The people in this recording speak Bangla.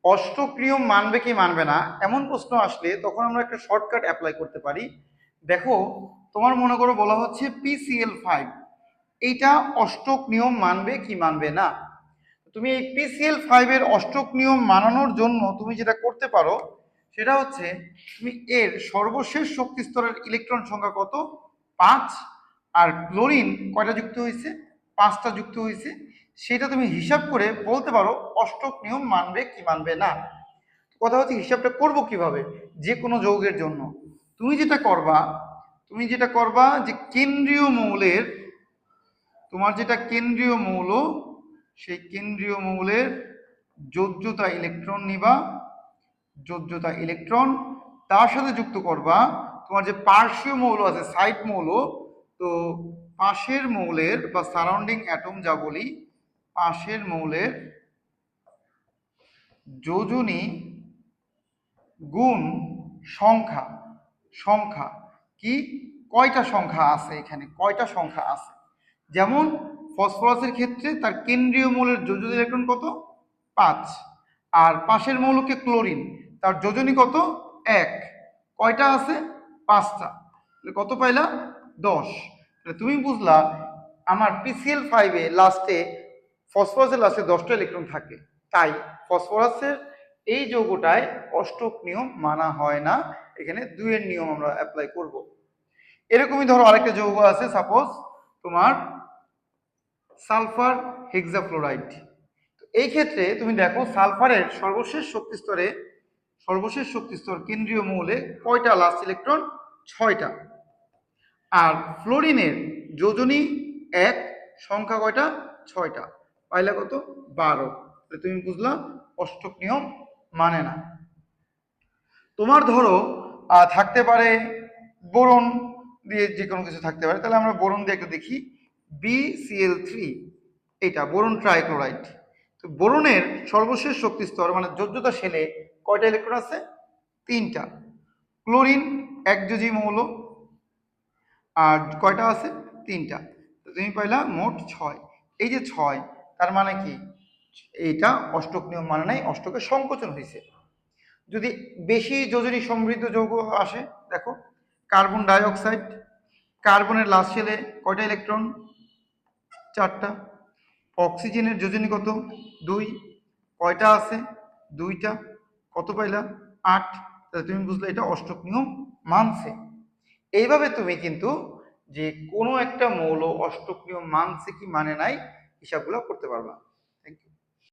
অষ্টক নিয়ম মানবে কি মানবে না এমন প্রশ্ন আসলে তখন আমরা একটা শর্টকাট অ্যাপ্লাই করতে পারি। দেখো, তোমার মনে করো বলা হচ্ছে PCl5, এইটা অষ্টক নিয়ম মানবে কি মানবে না। তুমি এই PCl5 এর অষ্টক নিয়ম মানানোর জন্য তুমি যেটা করতে পারো সেটা হচ্ছে তুমি এর সর্বশেষ শক্তি স্তরের ইলেকট্রন সংখ্যা কত, 5, আর ক্লোরিন কয়টা যুক্ত হয়েছে, 5টা যুক্ত হয়েছে, সেটা তুমি হিসাব করে বলতে পারো অষ্টক নিয়ম মানবে কি মানবে না। কথা হচ্ছে হিসাবটা করবো কিভাবে, যে কোনো যৌগের জন্য তুমি যেটা করবা যে কেন্দ্রীয় মৌলের, তোমার যেটা কেন্দ্রীয় মৌল সেই কেন্দ্রীয় মৌলের যোজ্যতা ইলেকট্রন নিবা, যোজ্যতা ইলেকট্রন তার সাথে যুক্ত করবা তোমার যে পার্শ্বীয় মৌল আছে, সাইড মৌল। তো পাশের মৌলের বা সারাউন্ডিং অ্যাটম যা বলি, পাশের মৌলের যোজনী গুণ সংখ্যা, সংখ্যা কি, কয়টা সংখ্যা আছে, এখানে কয়টা সংখ্যা আছে। যেমন ফসফরাসের ক্ষেত্রে তার কেন্দ্রীয় মৌলের যোজনী ইলেকট্রন কত, 5, আর পাশের মৌলকে ক্লোরিন, তার যোজনী কত, 1, কয়টা আছে, 5টা, কত পাইলা, 10। তুমি বুঝলা আমার PCl5 লাস্টে, ফসফরাসের লাস্টে 10টা ইলেকট্রন থাকে, তাই ফসফরাসের এই যৌগটায় অষ্টক নিয়ম মানা হয় না, এখানে 2 এর নিয়ম আমরা অ্যাপ্লাই করব। এরকমই ধরো আরেকটা যৌগ আছে, সাপোজ তোমার সালফার হেক্সাফ্লোরাইড। এই ক্ষেত্রে তুমি দেখো সালফারের সর্বশেষ শক্তি স্তর কেন্দ্রীয় মৌলে কয়টা লাস্ট ইলেকট্রন, 6টা, আর ফ্লোরিনের যোজনী 1, সংখ্যা কয়টা, 6টা, পাইলা কত, 12। তুমি বুঝলা অষ্টক নিয়ম মানে না। তোমার ধরো থাকতে পারে বোরন দিয়ে যে কোনো কিছু থাকতে পারে, তাহলে আমরা বোরন দিয়ে একটু দেখি, BCl3, এটা বোরন ট্রাইক্লোরাইড। তো বোরনের সর্বশেষ শক্তি স্তর মানে যোজ্যতা শেলে কয়টা ইলেকট্রন আছে, 3টা। ক্লোরিন একযোজী মৌল, আর কয়টা আছে, 3টা। তো তুমি পাইলা মোট 6। এই যে 6, তার মানে কি, এইটা অষ্টক নিয়ম মানে নাই, অষ্টকের সংকোচন হয়েছে। যদি বেশি যোজনী সমৃদ্ধ যৌগ আসে, দেখো কার্বন ডাই অক্সাইড, কার্বনের লাস্ট শেলে কয়টা ইলেকট্রন, 4টা। অক্সিজেনের যোজনী কত, 2, কয়টা আছে, 2টা, কত পাইলা, 8। তাহলে তুমি বুঝলে এটা অষ্টক নিয়ম মানছে। এইভাবে তুমি কিন্তু যে কোনো একটা মৌল অষ্টক নিয়ম মানছে কি মানে নাই হিসাবগুলো করতে পারবা।